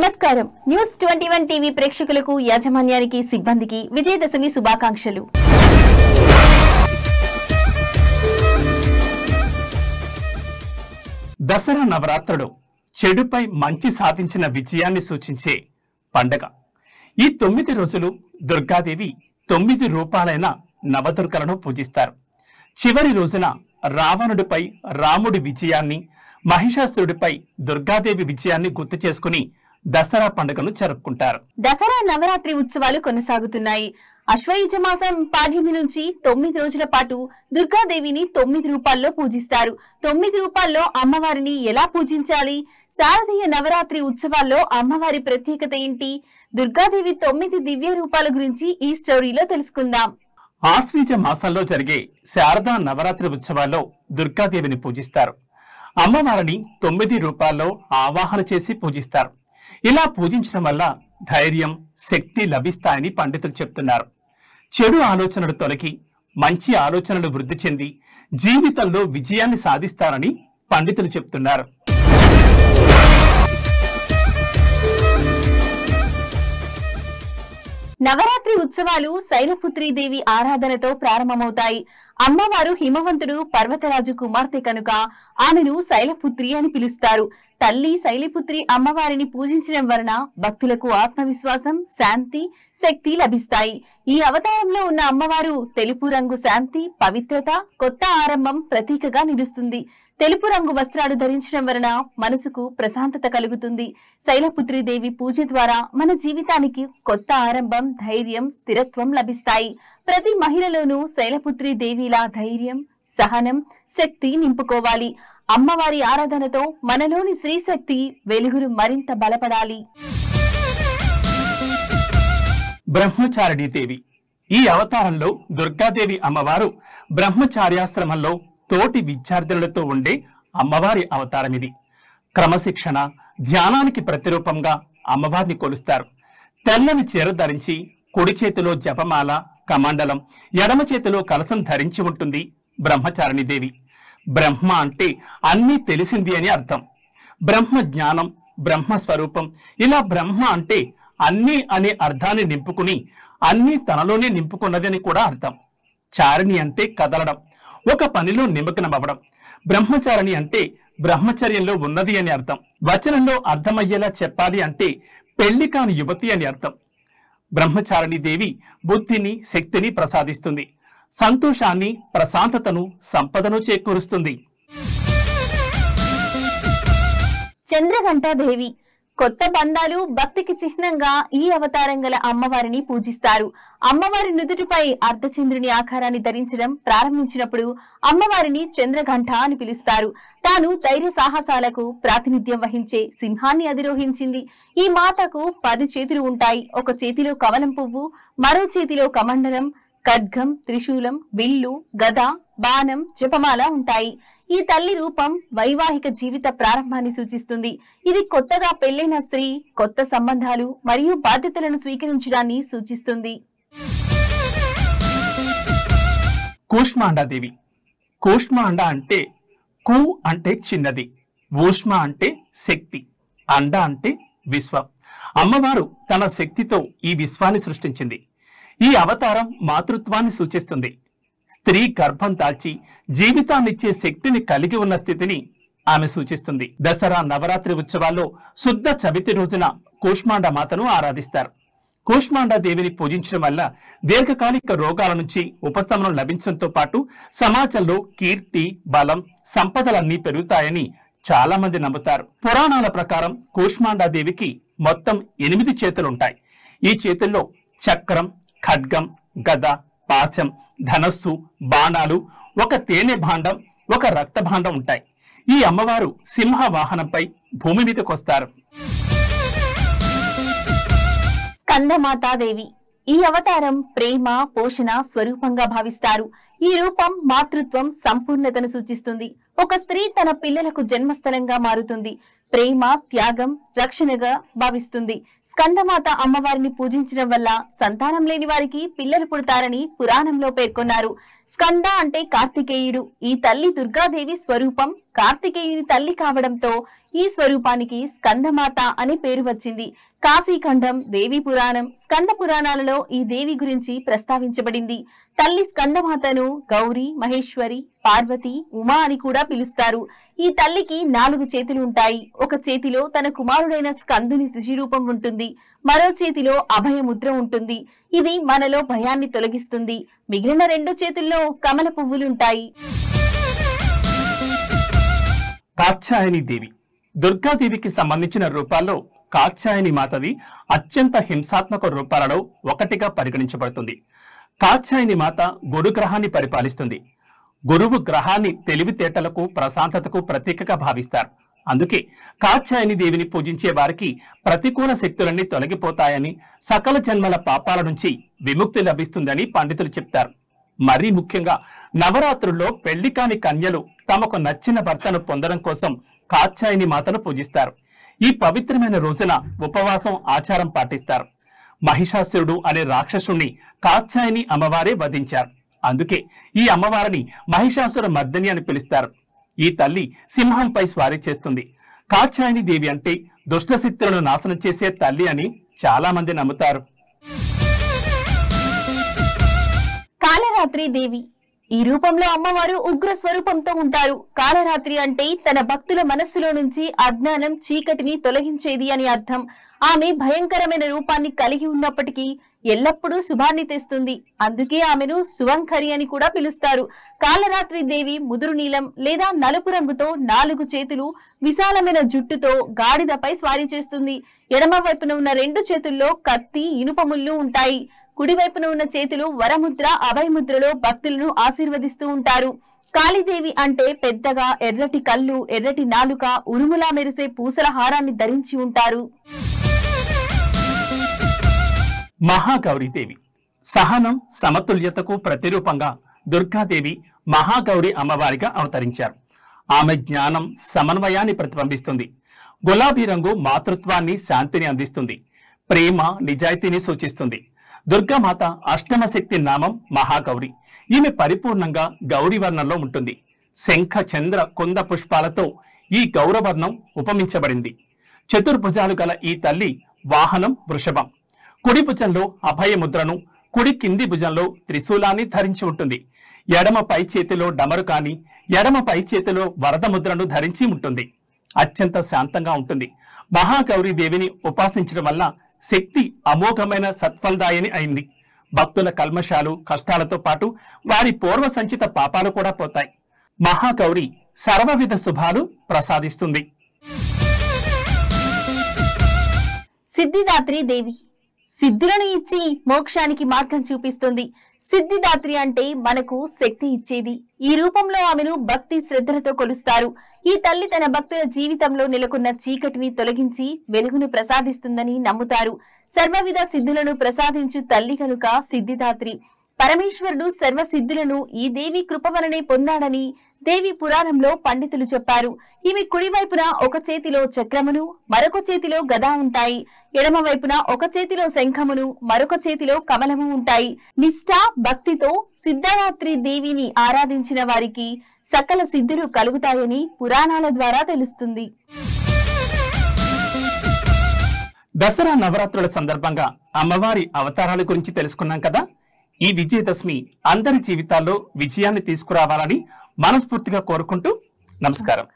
నమస్కారం news 21 TV ప్రేక్షకులకు యాజమాన్యానికి సిబ్బందికి విజయదశమి శుభాకాంక్షలు. దసరా నవరాత్రులు చెడుపై మంచి సాధించిన విజయాన్ని సూచించే పండగ. ఈ 9 రోజులు దుర్గాదేవి 9 రూపాలైన నవదుర్గలను పూజిస్తారు. చివరి రోజున రావణుడిపై రాముడి విజయాన్ని, మహిషాసురుడిపై దుర్గాదేవి విజయాన్ని గుర్తు చేసుకుని దసరా పండుగను జరుపుకుంటారు. దసరా నవరాత్రి ఉత్సవాలు కొనసాగుతున్నాయి. అశ్వయుజ మాసం పాడ్యమి నుంచి 9 రోజుల పాటు దుర్గాదేవిని 9 రూపాల్లో పూజిస్తారు. 9 రూపాల్లో అమ్మవారిని ఎలా పూజించాలి? శారదీయ నవరాత్రి ఉత్సవాల్లో అమ్మవారి ప్రత్యేకత ఏంటి? దుర్గాదేవి 9 దివ్య రూపాల గురించి ఈ స్టోరీలో తెలుసుకుందాం. ఆశ్వీజ మాసంలో జరిగే శారదా నవరాత్రి ఉత్సవాల్లో దుర్గాదేవిని పూజిస్తారు. అమ్మవారిని 9 రూపాల్లో ఆవాహన చేసి పూజిస్తారు. ఇలా పూజించడం వల్ల ధైర్యం, శక్తి లభిస్తాయని పండితులు చెప్తున్నారు. చెడు ఆలోచనలు తొలగి మంచి ఆలోచనలు వృద్ధి చెంది జీవితంలో విజయాన్ని సాధిస్తారని పండితులు చెప్తున్నారు. నవరాత్రి ఉత్సవాలు శైలపుత్రీదేవి ఆరాధనతో ప్రారంభమవుతాయి. అమ్మవారు హిమవంతుడు పర్వతరాజు కుమార్తె కనుక ఆమెను శైలపుత్రి అని పిలుస్తారు. తల్లి శైలపుత్రి అమ్మవారిని పూజించడం వలన భక్తులకు ఆత్మవిశ్వాసం, శాంతి, శక్తి లభిస్తాయి. ఈ అవతారంలో ఉన్న అమ్మవారు తెలుపు రంగు శాంతి, పవిత్రత, కొత్త ఆరంభం ప్రతీకగా నిలుస్తుంది. తెలుపు రంగు వస్త్రాలు ధరించడం వలన మనసుకు ప్రశాంతత కలుగుతుంది. శైలపుత్రీదేవి పూజ ద్వారా మన జీవితానికి కొత్త ఆరంభం, ధైర్యం, స్థిరత్వం లభిస్తాయి. ప్రతి మహిళలోనూ శైలపుత్రీదేవిలా ధైర్యం, సహనం, శక్తి నింపుకోవాలి. అమ్మవారి ఆరాధనతో మనలోని స్త్రీశక్తి వెలుగులు మరింత బలపడాలి. బ్రహ్మచారిణీ దేవి. ఈ అవతారంలో దుర్గాదేవి అమ్మవారు బ్రహ్మచార్యాశ్రమంలో తోటి విద్యార్థులతో ఉండే అమ్మవారి అవతారం ఇది. క్రమశిక్షణ, ధ్యానానికి ప్రతిరూపంగా అమ్మవారిని కొలుస్తారు. తెల్లని చీర ధరించి కుడి చేతిలో జపమాల, కమండలం, ఎడమ చేతిలో కలశం ధరించి ఉంటుంది బ్రహ్మచారిణీ దేవి. బ్రహ్మ అంటే అన్నీ తెలిసింది అని అర్థం. బ్రహ్మ జ్ఞానం, బ్రహ్మ స్వరూపం. ఇలా బ్రహ్మ అంటే అన్నీ అనే అర్థాన్ని నింపుకుని అన్నీ తనలోనే నింపుకున్నది అని కూడా అర్థం. చారిణి అంటే కదలడం, ఒక పనిలో నిమగ్నమవ్వడం. బ్రహ్మచారిణి అంటే బ్రహ్మచర్యంలో ఉన్నది అని అర్థం. వచనంలో అర్థమయ్యేలా చెప్పాలి అంటే పెళ్లి కాని యువతి అని అర్థం. బ్రహ్మచారిణీ దేవి బుద్ధిని, శక్తిని ప్రసాదిస్తుంది. సంతోషాన్ని, ప్రశాంతతను, సంపదను చేకూరుస్తుంది. చంద్రఘంటాదేవి. కొత్త బంధాలు, భక్తికి చిహ్నంగా ఈ అవతారం గల అమ్మవారిని పూజిస్తారు. అమ్మవారి నుదుటిపై అర్ధచంద్రుని ఆకారాన్ని ధరించడం ప్రారంభించినప్పుడు అమ్మవారిని చంద్రఘంట అని పిలుస్తారు. తాను ధైర్య సాహసాలకు ప్రాతినిధ్యం వహించే సింహాన్ని అధిరోహించింది. ఈ మాతకు 10 చేతులు ఉంటాయి. ఒక చేతిలో కమలం పువ్వు, మరో చేతిలో కమండలం, ఖడ్గం, త్రిశూలం, విల్లు, గద, బాణం, జపమాల ఉంటాయి. ఈ తల్లి రూపం వైవాహిక జీవిత ప్రారంభాన్ని సూచిస్తుంది. ఇది కొత్తగా పెళ్లైన స్త్రీ కొత్త సంబంధాలు మరియు బాధ్యతలను స్వీకరించడాన్ని సూచిస్తుంది. కూష్మాండాదేవి. కూష్మాండ అంటే కు అంటే చిన్నది, ఊష్మ అంటే శక్తి, అండ అంటే విశ్వం. అమ్మవారు తన శక్తితో ఈ విశ్వాన్ని సృష్టించింది. ఈ అవతారం మాతృత్వాన్ని సూచిస్తుంది. స్త్రీ గర్భం దాల్చి జీవితాన్నిచ్చే శక్తిని కలిగి ఉన్న స్థితిని ఆమె సూచిస్తుంది. దసరా నవరాత్రి ఉత్సవాల్లో శుద్ధ చవితి రోజున కూష్మాండ మాతను ఆరాధిస్తారు. కూష్మాండ దేవిని పూజించడం వల్ల దీర్ఘకాలిక రోగాల నుంచి ఉపశమనం లభించడంతో పాటు సమాజంలో కీర్తి, బలం, సంపదలన్నీ పెరుగుతాయని చాలా మంది నమ్ముతారు. పురాణాల ప్రకారం కూష్మాండ దేవికి మొత్తం 8 చేతులుంటాయి. ఈ చేతుల్లో చక్రం, ఖడ్గం, గద, పాశం, ధనస్సు, బాణాలు, ఒక తేనె భాండం, ఒక రక్త భాండం ఉంటాయి. ఈ అమ్మవారు సింహ వాహనంపై భూమి మీదకొస్తారు. స్కందమాతాదేవి. ఈ అవతారం ప్రేమ, పోషణ స్వరూపంగా భావిస్తారు. ఈ రూపం మాతృత్వం, సంపూర్ణతను సూచిస్తుంది. ఒక స్త్రీ తన పిల్లలకు జన్మస్థలంగా మారుతుంది. ప్రేమ, త్యాగం, రక్షణగా భావిస్తుంది. స్కందమాత అమ్మవారిని పూజించడం వల్ల సంతానం లేని వారికి పిల్లలు పుడతారని పురాణంలో పేర్కొన్నారు. స్కంద అంటే కార్తికేయుడు. ఈ తల్లి దుర్గాదేవి స్వరూపం. కార్తికేయుని తల్లి కావడంతో ఈ స్వరూపానికి స్కందమాత అని పేరు వచ్చింది. కాశీఖండం, దేవి పురాణం, స్కంద పురాణాలలో ఈ దేవి గురించి ప్రస్తావించబడింది. తల్లి స్కందమాతను గౌరీ, మహేశ్వరి, పార్వతి, ఉమా అని కూడా పిలుస్తారు. ఈ తల్లికి 4 చేతులు ఉంటాయి. ఒక చేతిలో తన కుమారుడైన స్కందుని శిశురూపం ఉంటుంది. మరో చేతిలో అభయముద్ర ఉంటుంది. ఇది మనలో భయాన్ని తొలగిస్తుంది. మిగిలిన 2 చేతుల్లో కమల పువ్వులుంటాయి. కాత్యాయని దేవి దుర్గాదేవికి సంబంధించిన రూపాల్లో కాత్యాయని మాతవి అత్యంత హింసాత్మక రూపాలలో ఒకటిగా పరిగణించబడుతుంది. కాత్యాయని మాత గురు గ్రహాన్ని పరిపాలిస్తుంది. గురువు గ్రహాన్ని తెలివితేటలకు, ప్రశాంతతకు ప్రతీకగా భావిస్తారు. అందుకే కాత్యాయని దేవిని పూజించే వారికి ప్రతికూల శక్తులన్నీ తొలగిపోతాయని, సకల జన్మల పాపాల నుంచి విముక్తి లభిస్తుందని పండితులు చెప్తారు. మరీ ముఖ్యంగా నవరాత్రుల్లో పెళ్లి కాని కన్యలు తమకు నచ్చిన భర్తను పొందడం కోసం కాత్యాయని మాతను పూజిస్తారు. ఈ పవిత్రమైన రోజున ఉపవాసం, ఆచారం పాటిస్తారు. మహిషాసురుడు అనే రాక్షసుణ్ణి కాత్యాయని అమ్మవారే వధించారు. అందుకే ఈ అమ్మవారిని మహిషాసుర మర్దిని అని పిలుస్తారు. ఈ తల్లి సింహంపై స్వారీ చేస్తుంది. కాత్యాయని దేవి అంటే దుష్టశక్తులను నాశనం చేసే తల్లి అని చాలా మంది నమ్ముతారు. కాలరాత్రి దేవి ఈ రూపంలో అమ్మవారు ఉగ్ర స్వరూపంతో ఉంటారు. కాలరాత్రి అంటే తన భక్తుల మనస్సులో నుంచి అజ్ఞానం, చీకటిని తొలగించేది అని అర్థం. ఆమె భయంకరమైన రూపాన్ని కలిగి ఉన్నప్పటికీ ఎల్లప్పుడూ శుభాన్ని తెస్తుంది. అందుకే ఆమెను శుభంకరి అని కూడా పిలుస్తారు. కాలరాత్రి దేవి ముదురు నీలం లేదా నలుపు రంగుతో 4 చేతులు, విశాలమైన జుట్టుతో గాడిదపై స్వారీ చేస్తుంది. ఎడమ వైపున ఉన్న 2 చేతుల్లో కత్తి, ఇనుప ముళ్ళు ఉంటాయి. కుడివైపున ఉన్న చేతులు వరముద్ర, అభయముద్రలో భక్తులను ఆశీర్వదిస్తూ ఉంటారు. కాళీదేవి అంటే పెద్దగా ఎర్రటి కళ్ళు, ఎర్రటి నాలుక, ఉరుములా మెరిసే పూసల హారాన్ని ధరించి ఉంటారు. మహాగౌరీదేవి సహనం, సమతుల్యతకు ప్రతిరూపంగా దుర్గాదేవి మహాగౌరి అమ్మవారిగా అవతరించారు. ఆమె జ్ఞానం, సమన్వయాన్ని ప్రతిబింబిస్తుంది. గులాబీ రంగు మాతృత్వాన్ని, శాంతిని అందిస్తుంది. ప్రేమ, నిజాయితీని సూచిస్తుంది. దుర్గామాత అష్టమ శక్తి నామం మహాగౌరి. ఈమె పరిపూర్ణంగా గౌరీ వర్ణంలో ఉంటుంది. శంఖ, చంద్ర, కుంద పుష్పాలతో ఈ గౌరవర్ణం ఉపమించబడింది. చతుర్భుజాలు గల ఈ తల్లి వాహనం వృషభం. కుడి భుజంలో అభయముద్రను, కుడి కింది భుజంలో త్రిశూలాన్ని ధరించి ఉంటుంది. ఎడమ పై చేతిలో డమరుకాని, ఎడమ పై చేతిలో వరద ముద్రను ధరించి ఉంటుంది. అత్యంత శాంతంగా ఉంటుంది. మహాగౌరీ దేవిని ఉపాసించడం వల్ల శక్తి అమోఘమైన సత్ఫలదాయని అయింది. భక్తుల కల్మషాలు, కష్టాలతో పాటు వారి పూర్వ సంచిత పాపాలు కూడా పోతాయి. మహాగౌరి సర్వవిధ శుభాలు ప్రసాదిస్తుంది. సిద్ధిదాత్రి దేవి సిద్ధులను ఇచ్చి మోక్షానికి మార్గం చూపిస్తుంది. సిద్ధిదాత్రి అంటే మనకు శక్తి ఇచ్చేది. ఈ రూపంలో ఆమెను భక్తి శ్రద్ధలతో కొలుస్తారు. ఈ తల్లి తన భక్తుల జీవితంలో నెలకొన్న చీకటిని తొలగించి వెలుగును ప్రసాదిస్తుందని నమ్ముతారు. సర్వవిధ సిద్ధులను ప్రసాదించు తల్లి కనుక సిద్ధిదాత్రి. పరమేశ్వరుడు సర్వ సిద్ధులను ఈ దేవి కృప వలనే పొందాడని దేవి పురాణంలో పండితులు చెప్పారు. ఈమె కుడివైపున ఒక చేతిలో చక్రమును, మరొక చేతిలో గద ఉంటాయి. ఎడమ వైపున ఒక చేతిలో శంఖమును, మరొక చేతిలో కమలము ఉంటాయి. నిష్ఠ, భక్తితో సిద్ధిదాత్రి దేవిని ఆరాధించిన వారికి సకల సిద్ధులు కలుగుతాయని పురాణాల ద్వారా తెలుస్తుంది. దసరా నవరాత్రుల సందర్భంగా అమ్మవారి అవతారాల గురించి తెలుసుకున్నాం కదా. ఈ విజయదశమి అందరి జీవితాల్లో విజయాన్ని తీసుకురావాలని మనస్ఫూర్తిగా కోరుకుంటూ నమస్కారం.